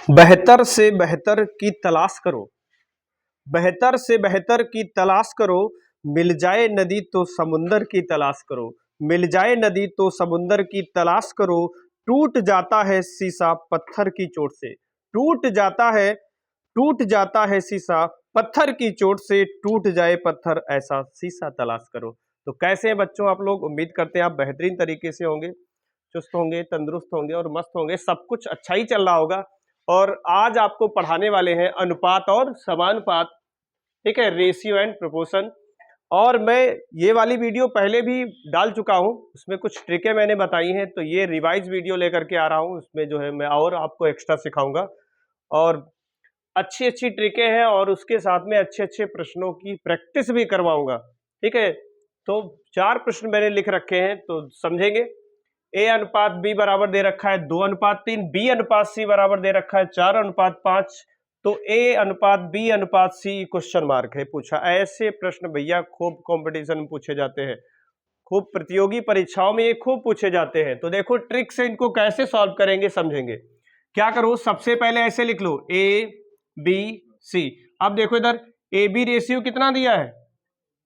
बेहतर से बेहतर की तलाश करो, बेहतर से बेहतर की तलाश करो, मिल जाए नदी तो समुंदर की तलाश करो, मिल जाए नदी तो समुंदर की तलाश करो। टूट जाता है शीशा पत्थर की चोट से, टूट जाता है, टूट जाता है शीशा पत्थर की चोट से, टूट जाए पत्थर ऐसा शीशा तलाश करो। तो कैसे हैं बच्चों आप लोग? उम्मीद करते हैं आप बेहतरीन तरीके से होंगे, चुस्त होंगे, तंदुरुस्त होंगे और मस्त होंगे, सब कुछ अच्छा ही चल रहा होगा। और आज आपको पढ़ाने वाले हैं अनुपात और समानुपात, ठीक है, रेशियो एंड प्रोपोर्शन। और मैं ये वाली वीडियो पहले भी डाल चुका हूं, उसमें कुछ ट्रिकें मैंने बताई हैं, तो ये रिवाइज वीडियो लेकर के आ रहा हूं। उसमें जो है मैं और आपको एक्स्ट्रा सिखाऊंगा और अच्छी अच्छी ट्रिकें हैं और उसके साथ में अच्छे अच्छे प्रश्नों की प्रैक्टिस भी करवाऊंगा, ठीक है। तो 4 प्रश्न मैंने लिख रखे हैं, तो समझेंगे। ए अनुपात बी बराबर दे रखा है 2:3, बी अनुपात सी बराबर दे रखा है 4:5। तो ए अनुपात बी अनुपात सी क्वेश्चन मार्क है पूछा। ऐसे प्रश्न भैया खूब कंपटीशन में पूछे जाते हैं, खूब प्रतियोगी परीक्षाओं में ये खूब पूछे जाते हैं। तो देखो ट्रिक से इनको कैसे सॉल्व करेंगे समझेंगे। क्या करो, सबसे पहले ऐसे लिख लो ए बी सी। अब देखो इधर ए बी रेशियो कितना दिया है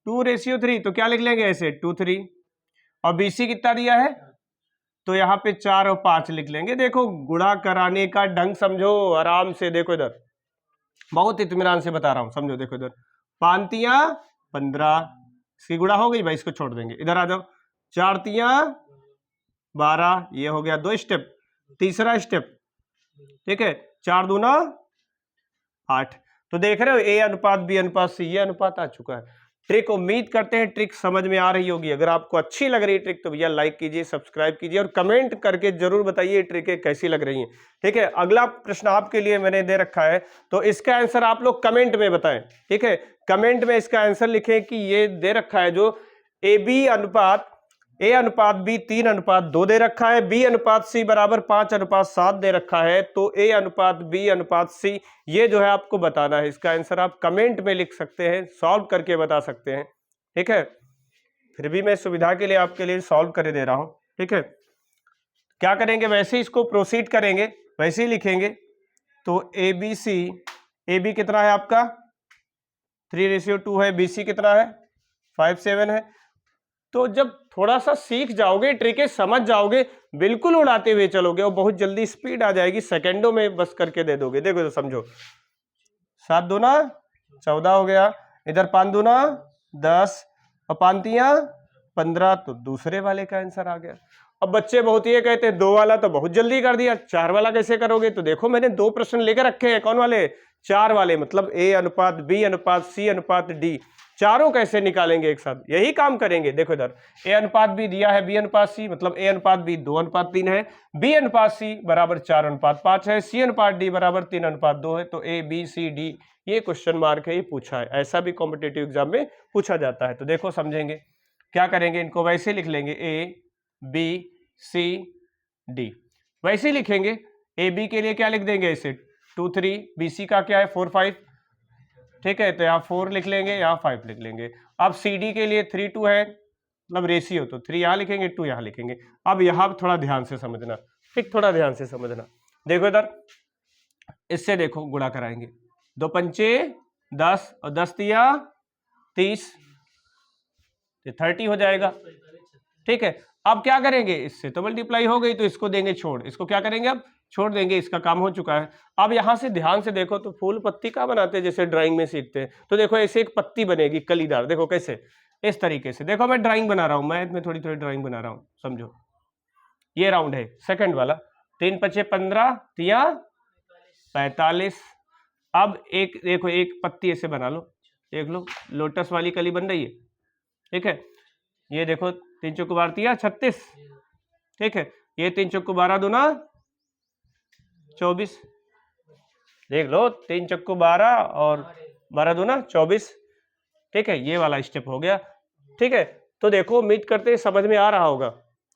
2:3, तो क्या लिख लेंगे ऐसे 2:3। और बी सी कितना दिया है, तो यहाँ पे 4 और 5 लिख लेंगे। देखो गुणा कराने का ढंग समझो आराम से। देखो इधर बहुत इत्मीनान से बता रहा हूं, समझो। देखो इधर 5×3 = 15, इसकी गुणा हो गई भाई, इसको छोड़ देंगे। इधर आ जाओ, 4×3 = 12, ये हो गया 2 स्टेप। तीसरा स्टेप, ठीक है, 4×2 = 8। तो देख रहे हो ए अनुपात बी अनुपात सी, ये अनुपात आ चुका है। ट्रिक उम्मीद करते हैं ट्रिक समझ में आ रही होगी। अगर आपको अच्छी लग रही है ट्रिक तो भैया लाइक कीजिए, सब्सक्राइब कीजिए और कमेंट करके जरूर बताइए ट्रिकें कैसी लग रही हैं, ठीक है। अगला प्रश्न आपके लिए मैंने दे रखा है, तो इसका आंसर आप लोग कमेंट में बताएं, ठीक है। कमेंट में इसका आंसर लिखें कि ये दे रखा है जो ए अनुपात बी 3:2 दे रखा है, बी अनुपात सी बराबर 5:7 दे रखा है। तो ए अनुपात बी अनुपात सी ये जो है आपको बताना है। इसका आंसर आप कमेंट में लिख सकते हैं, सॉल्व करके बता सकते हैं, ठीक है। फिर भी मैं सुविधा के लिए आपके लिए सॉल्व कर दे रहा हूं, ठीक है। क्या करेंगे, वैसे इसको प्रोसीड करेंगे, वैसे ही लिखेंगे। तो ए बी सी, ए बी कितना है आपका 3:2 है, बी सी कितना है 5:7 है। तो जब थोड़ा सा सीख जाओगे, ट्रिकें समझ जाओगे, बिल्कुल उड़ाते हुए चलोगे और बहुत जल्दी स्पीड आ जाएगी, सेकंडों में बस करके दे दोगे। देखो तो समझो, 7×2 = 14 हो गया, इधर 5×2 = 10 और 5×3 = 15, तो दूसरे वाले का आंसर आ गया। अब बच्चे बहुत ये कहते हैं 2 वाला तो बहुत जल्दी कर दिया, 4 वाला कैसे करोगे? तो देखो मैंने 2 प्रश्न लेकर रखे हैं, कौन वाले? 4 वाले, मतलब ए अनुपात बी अनुपात सी अनुपात डी, चारों कैसे निकालेंगे एक साथ, यही काम करेंगे। देखो इधर ए अनुपात बी दिया है बी अनुपात सी, मतलब ए अनुपात बी 2:3 है, बी अनुपात सी बराबर 4:5 है, सी अनुपात डी बराबर 3:2 है। तो ए बी सी डी ये क्वेश्चन मार्क है, ये पूछा है, ऐसा भी कॉम्पिटेटिव एग्जाम में पूछा जाता है। तो देखो समझेंगे, क्या करेंगे, इनको वैसे लिख लेंगे ए बी सी डी, वैसे ही लिखेंगे। ए बी के लिए क्या लिख देंगे ऐसे 2 3, बी सी का क्या है 4 5, ठीक है, तो यहाँ 4 लिख लेंगे, यहाँ 5 लिख लेंगे। अब सी डी के लिए 3 2 है, मतलब रेशियो, तो 3 यहाँ लिखेंगे 2 यहाँ लिखेंगे। अब यहाँ थोड़ा ध्यान से समझना, ठीक, थोड़ा ध्यान से समझना। देखो इधर इससे देखो गुणा कराएंगे, 2×5 = 10 और 10×3 = 30, 30 हो जाएगा, ठीक है। अब क्या करेंगे, इससे तो मल्टीप्लाई हो गई, तो इसको देंगे छोड़, इसको क्या करेंगे अब छोड़ देंगे, इसका काम हो चुका है। अब यहां से ध्यान से देखो, तो फूल पत्ती का बनाते हैं जैसे ड्राइंग में सीखते हैं, तो देखो ऐसे एक पत्ती बनेगी कलीदार, देखो कैसे, इस तरीके से। देखो मैं ड्राइंग बना रहा हूं, मैथ में थोड़ी थोड़ी ड्राइंग बना रहा हूं, समझो। ये राउंड है सेकंड वाला, 3×5 = 15, 3×45। अब एक देखो एक पत्ती ऐसे बना लो, देख लो लोटस वाली कली बन रही है, ठीक है। ये देखो 3×4 = 36, ठीक है। ये 3×12 = 24, देख लो 3×12 और 12×2 = 24, ठीक है। ये वाला स्टेप हो गया, ठीक है। तो देखो उम्मीद करते हैं समझ में आ रहा होगा,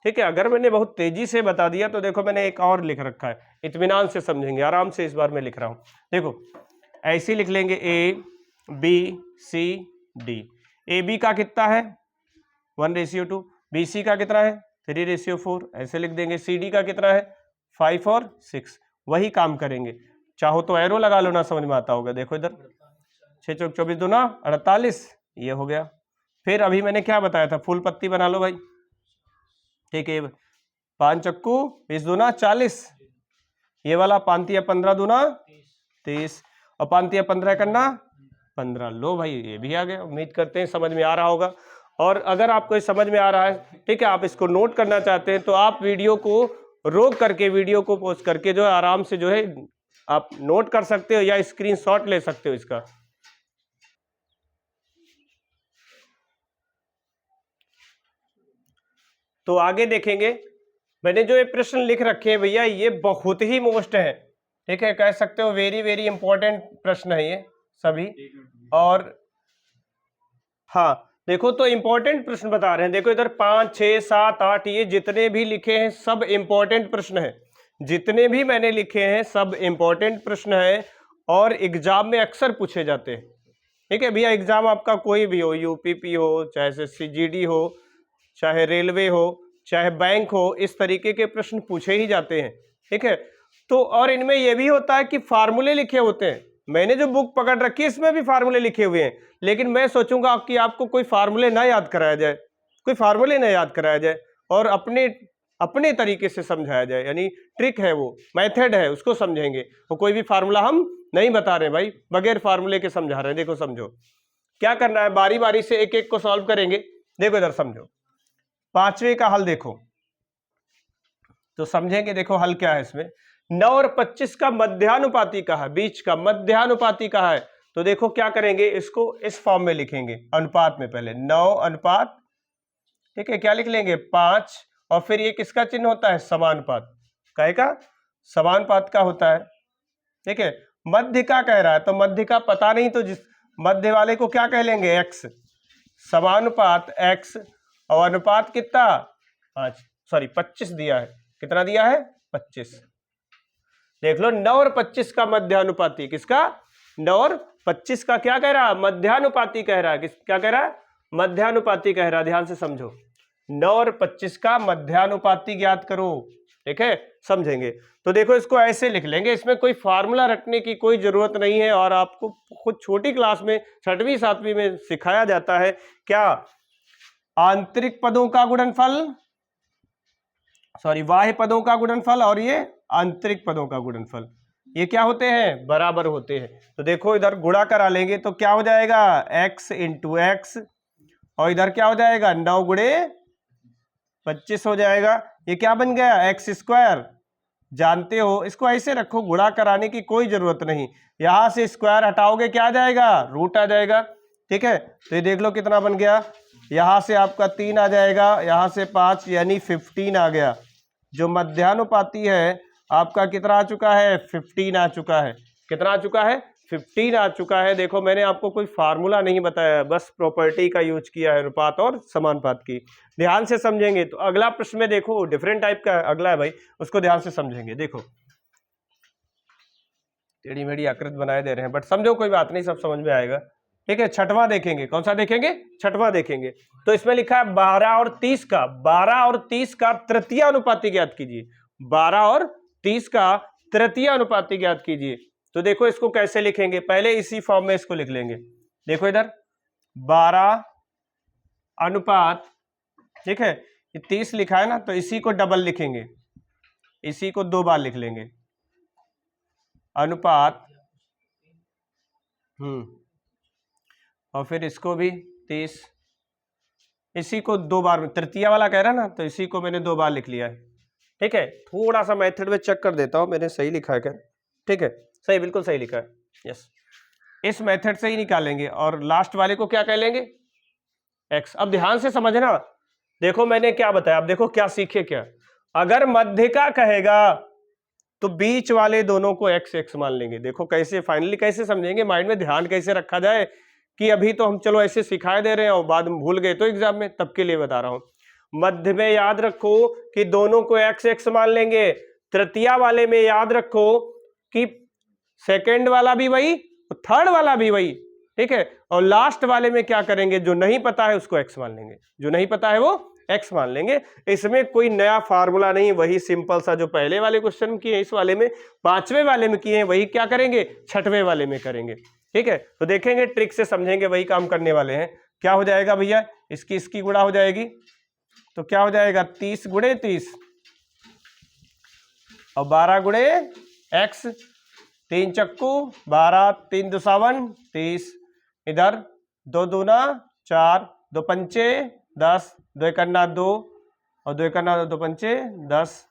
ठीक है। अगर मैंने बहुत तेजी से बता दिया तो देखो मैंने एक और लिख रखा है, इत्मीनान से समझेंगे आराम से। इस बार मैं लिख रहा हूं, देखो ऐसे लिख लेंगे A B C D. A B का कितना है 1:2, बी सी का कितना है 3:4, ऐसे लिख देंगे। सी डी का कितना है 5 और 6, वही काम करेंगे। चाहो तो एरो लगा लो ना, समझ में आता होगा। देखो इधर 6 चौक 24 दूना 48, ये हो गया। फिर अभी मैंने क्या बताया था, फूल पत्ती बना लो भाई, ठीक है। 5 चक्कू 20 दूना 40, ये वाला 5 या 15 दूना 30, और 5 या 15 करना 15। लो भाई ये भी आ गया। उम्मीद करते हैं समझ में आ रहा होगा। और अगर आपको समझ में आ रहा है, ठीक है, आप इसको नोट करना चाहते हैं तो आप वीडियो को रोक करके, वीडियो को पॉज करके जो है आराम से जो है आप नोट कर सकते हो या स्क्रीनशॉट ले सकते हो इसका। तो आगे देखेंगे, मैंने जो ये प्रश्न लिख रखे हैं भैया, ये बहुत ही मोस्ट है, ठीक है, कह सकते हो वेरी वेरी इंपॉर्टेंट प्रश्न है ये सभी। और हाँ देखो, तो इंपॉर्टेंट प्रश्न बता रहे हैं। देखो इधर 5 6 7 8 ये जितने भी लिखे हैं सब इंपॉर्टेंट प्रश्न है। जितने भी मैंने लिखे हैं सब इंपॉर्टेंट प्रश्न है और एग्जाम में अक्सर पूछे जाते हैं। ठीक है भैया, एग्जाम आपका कोई भी हो, यूपीपी हो, चाहे सीजीडी हो, चाहे रेलवे हो, चाहे बैंक हो, इस तरीके के प्रश्न पूछे ही जाते हैं। ठीक है, तो और इनमें यह भी होता है कि फार्मूले लिखे होते हैं। मैंने जो बुक पकड़ रखी है इसमें भी फार्मूले लिखे हुए हैं, लेकिन मैं सोचूंगा कि आपको कोई फार्मूले ना याद कराया जाए, कोई फार्मूले ना याद कराया जाए और अपने तरीके से समझाया जाए। यानी ट्रिक है, वो मेथड है, उसको समझेंगे। वो कोई भी फार्मूला हम नहीं बता रहे भाई, बगैर फार्मूले के समझा रहे हैं। देखो समझो क्या करना है, बारी बारी से एक एक को सॉल्व करेंगे। देखो इधर समझो, 5वें का हल देखो तो समझेंगे। देखो हल क्या है इसमें, 9 और 25 का मध्यानुपाती का है, बीच का मध्यानुपाती का है। तो देखो क्या करेंगे, इसको इस फॉर्म में लिखेंगे, अनुपात में पहले 9 अनुपात, ठीक है, क्या लिख लेंगे 5, और फिर ये किसका चिन्ह होता है, समानुपात, काहे का, समानुपात का होता है। ठीक है, मध्य का कह रहा है तो मध्य का पता नहीं, तो जिस मध्य वाले को क्या कह लेंगे, x, समानुपात x, और अनुपात कितना 25 दिया है। कितना दिया है, 25। देख लो 9 और 25 का मध्यानुपाती, किसका, 9 और 25 का क्या कह रहा है, मध्यानुपाती कह रहा है। किस क्या कह रहा है, मध्यानुपाती कह रहा है। ध्यान से समझो, 9 और 25 का मध्यानुपाती ज्ञात करो। ठीक है, समझेंगे। तो देखो इसको ऐसे लिख लेंगे, इसमें कोई फार्मूला रखने की कोई जरूरत नहीं है, और आपको खुद छोटी क्लास में 6वीं 7वीं में सिखाया जाता है क्या, आंतरिक पदों का गुणनफल, बाह्य पदों का गुणनफल और ये आंतरिक पदों का गुणनफल, ये क्या होते हैं, बराबर होते हैं। तो देखो इधर गुणा करा लेंगे तो क्या हो जाएगा, x इंटू एक्स, और इधर क्या हो जाएगा, 9 गुणे 25 हो जाएगा। ये क्या बन गया, एक्स स्क्वायर। जानते हो इसको ऐसे रखो, गुणा कराने की कोई जरूरत नहीं, यहां से स्क्वायर हटाओगे क्या आ जाएगा, रूट आ जाएगा। ठीक है, तो ये देख लो कितना बन गया, यहां से आपका 3 आ जाएगा, यहां से 5, यानी 15 आ गया। जो मध्यानुपाती है आपका कितना आ चुका है, 15 आ चुका है। कितना आ चुका है, 15 आ चुका है। देखो मैंने आपको कोई फार्मूला नहीं बताया, बस प्रॉपर्टी का यूज किया है, अनुपात और समानुपात की। ध्यान से समझेंगे तो अगला प्रश्न में देखो डिफरेंट टाइप का अगला है भाई, उसको ध्यान से समझेंगे। देखो टेढ़ी मेढ़ी आकृत बनाए दे रहे हैं, बट समझो कोई बात नहीं, सब समझ में आएगा। ठीक है, 6वां देखेंगे, कौन सा देखेंगे, 6वां देखेंगे। तो इसमें लिखा है 12 और 30 का, 12 और 30 का तृतीय अनुपाती ज्ञात कीजिए। 12 और 30 का तृतीय अनुपाती ज्ञात कीजिए। तो देखो इसको कैसे लिखेंगे, पहले इसी फॉर्म में इसको लिख लेंगे। देखो इधर 12 अनुपात, ठीक है, ये 30 लिखा है ना, तो इसी को डबल लिखेंगे, इसी को 2 बार लिख लेंगे, अनुपात, और फिर इसको भी 30, इसी को 2 बार में, तृतीय वाला कह रहा है ना, तो इसी को मैंने 2 बार लिख लिया है। ठीक है, थोड़ा सा मेथड में चेक कर देता हूं मैंने सही लिखा है क्या। ठीक है, सही, बिल्कुल सही लिखा है, यस। इस मेथड से ही निकालेंगे और लास्ट वाले को क्या कह लेंगे, x। अब ध्यान से समझना, देखो मैंने क्या बताया, अब देखो क्या सीखे, क्या अगर मध्य का कहेगा तो बीच वाले दोनों को x x मान लेंगे। देखो कैसे फाइनली कैसे समझेंगे, माइंड में ध्यान कैसे रखा जाए, कि अभी तो हम चलो ऐसे सिखाए दे रहे हैं और बाद में भूल गए तो एग्जाम में, तब के लिए बता रहा हूं। मध्य में याद रखो कि दोनों को x x मान लेंगे, तृतीय वाले में याद रखो कि सेकंड वाला भी वही, थर्ड वाला भी वही। ठीक है, और लास्ट वाले में क्या करेंगे, जो नहीं पता है उसको x मान लेंगे, जो नहीं पता है वो x मान लेंगे। इसमें कोई नया फार्मूला नहीं, वही सिंपल सा जो पहले वाले क्वेश्चन में किए इस वाले में, पांचवें वाले में किए हैं वही क्या करेंगे, छठवें वाले में करेंगे। ठीक है, तो देखेंगे ट्रिक से समझेंगे, वही काम करने वाले हैं। क्या हो जाएगा भैया, इसकी गुणा हो जाएगी, तो क्या हो जाएगा 30 गुणे 30 और 12 गुणे x, 3 चक्कू 12, 3 दूसावन 30, इधर 2 दूना 4, 2 पंचे 10, 2 एकन्ना 2 और 2 एकन्ना 2 पंचे 10।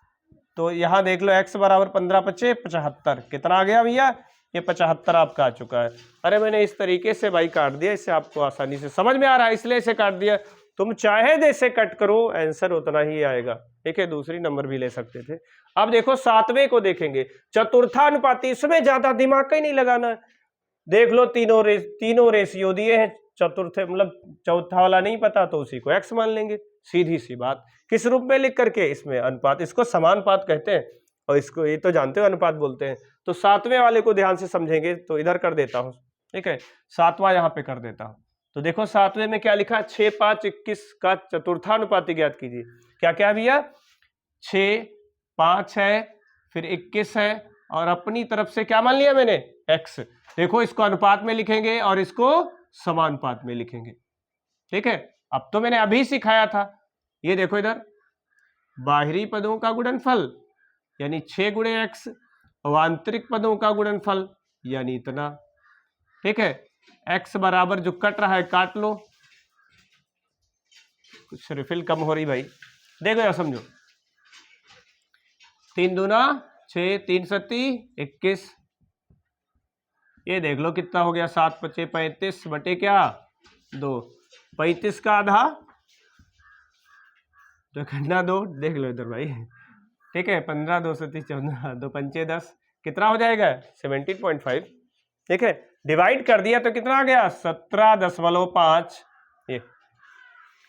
तो यहाँ देख लो x बराबर 15 पचे 75, कितना आ गया भैया, ये 75 आपका आ चुका है। अरे मैंने इस तरीके से भाई काट दिया, इससे आपको आसानी से समझ में आ रहा है, इसलिए इसे काट दिया। तुम चाहे जैसे कट करो आंसर उतना ही आएगा। ठीक है, दूसरी नंबर भी ले सकते थे। अब देखो सातवें को देखेंगे, चतुर्थानुपाती, इसमें ज्यादा दिमाग का ही नहीं लगाना है। देख लो तीनों रेशियो दिए हैं, चतुर्थ मतलब चौथा वाला नहीं पता तो उसी को x मान लेंगे, सीधी सी बात। किस रूप में लिख करके, इसमें अनुपात, इसको समानुपात कहते हैं और इसको ये तो जानते हो अनुपात बोलते हैं। तो सातवें वाले को ध्यान से समझेंगे, तो इधर कर देता हूं। ठीक है, सातवां यहां पे कर देता हूं। तो देखो सातवें में क्या लिखा, 6, 5, 21 का चतुर्थानुपाती ज्ञात कीजिए। क्या क्या भैया, 6, 5 है, फिर 21 है और अपनी तरफ से क्या मान लिया मैंने, x। देखो इसको अनुपात में लिखेंगे और इसको समानुपात में लिखेंगे। ठीक है, अब तो मैंने अभी सिखाया था, ये देखो इधर बाहरी पदों का गुणनफल यानी 6 गुणे x, और आंतरिक पदों का गुणनफल यानी इतना। ठीक है, x बराबर जो कट रहा है काट लो, कुछ रिफिल कम हो रही भाई, देखो यार समझो, 3 दूना 6, 3 सत्ती 21, ये देख लो कितना हो गया, 7 पचे 35 बटे क्या 2, 35 का आधा तो करना 2, देख लो इधर भाई। ठीक है, 15, 2 सत्ती 14, 2 पंचे 10, कितना हो जाएगा 17.5। ठीक है, डिवाइड कर दिया तो कितना आ गया 17.5, ये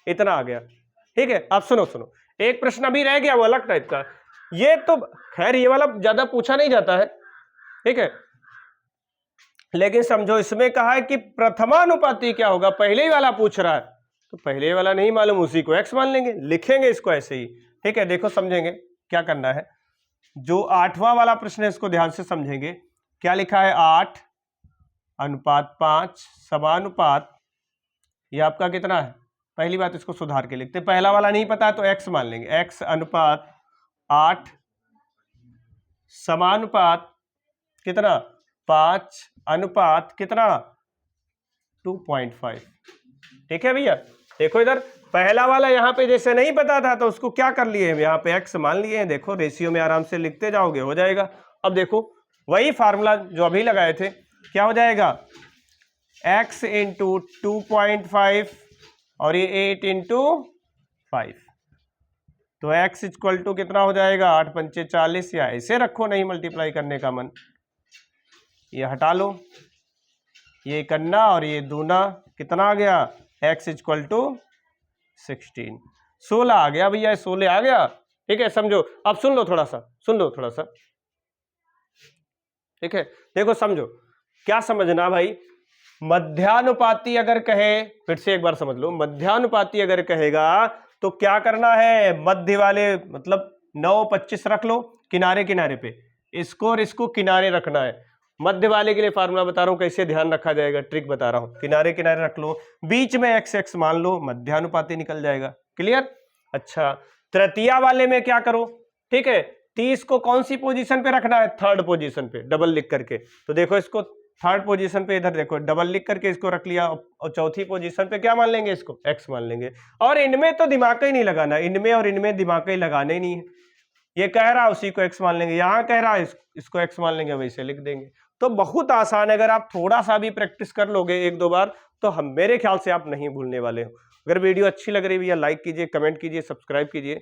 इतना आ गया। ठीक है, अब सुनो एक प्रश्न अभी रह गया वो अलग टाइप का, ये तो खैर ये वाला ज्यादा पूछा नहीं जाता है। ठीक है, लेकिन समझो इसमें कहा है कि प्रथमानुपाती क्या होगा, पहले ही वाला पूछ रहा है, तो पहले वाला नहीं मालूम उसी को x मान लेंगे, लिखेंगे इसको ऐसे ही। ठीक है, देखो समझेंगे क्या करना है। जो 8वां वाला प्रश्न है इसको ध्यान से समझेंगे, क्या लिखा है 8 अनुपात 5 समानुपात, ये आपका कितना है, पहली बात इसको सुधार के लिखते, पहला वाला नहीं पता तो x मान लेंगे, x अनुपात 8 समानुपात कितना 5 अनुपात कितना 2.5। ठीक है भैया, देखो इधर पहला वाला यहाँ पे जैसे नहीं पता था तो उसको क्या कर लिए, यहाँ पे x मान लिए हैं, देखो रेशियो में आराम से लिखते जाओगे हो जाएगा। अब देखो वही फार्मूला जो अभी लगाए थे, क्या हो जाएगा x इंटू 2.5 और ये 8 इंटू 5, तो x इक्वल टू कितना हो जाएगा 8 पंचे 40, या ऐसे रखो नहीं मल्टीप्लाई करने का मन, ये हटा लो, ये करना और ये दूना, कितना आ गया x इक्वल टू 16, 16 आ गया भैया, 16 आ गया। ठीक है, समझो अब सुन लो थोड़ा सा। ठीक है, देखो समझो क्या समझना भाई, मध्यानुपाती अगर कहे, फिर से एक बार समझ लो, मध्यानुपाती अगर कहेगा तो क्या करना है, मध्य वाले मतलब 9, 25 रख लो किनारे किनारे पे, इसको और इसको किनारे रखना है। मध्य वाले के लिए फार्मूला बता रहा हूं कैसे ध्यान रखा जाएगा, ट्रिक बता रहा हूं, किनारे किनारे रख लो, बीच में x मान लो, मध्यानुपाती निकल जाएगा। क्लियर। अच्छा, तृतीया वाले में क्या करो, ठीक है, 30 को कौन सी पोजीशन पे रखना है, थर्ड पोजीशन पे, डबल लिख करके, तो देखो इसको थर्ड पोजीशन पे, इधर देखो डबल लिख करके इसको रख लिया, और चौथी पोजीशन पे क्या मान लेंगे, इसको x मान लेंगे। और इनमें तो दिमाग का ही नहीं लगाना, इनमें और इनमें दिमाग का ही लगाना ही नहीं है, ये कह रहा है उसी को x मान लेंगे, यहाँ कह रहा है इसको x मान लेंगे, वैसे लिख देंगे। तो बहुत आसान है, अगर आप थोड़ा सा भी प्रैक्टिस कर लोगे 1-2 बार तो हम मेरे ख्याल से आप नहीं भूलने वाले हो। अगर वीडियो अच्छी लग रही है भैया लाइक कीजिए, कमेंट कीजिए, सब्सक्राइब कीजिए।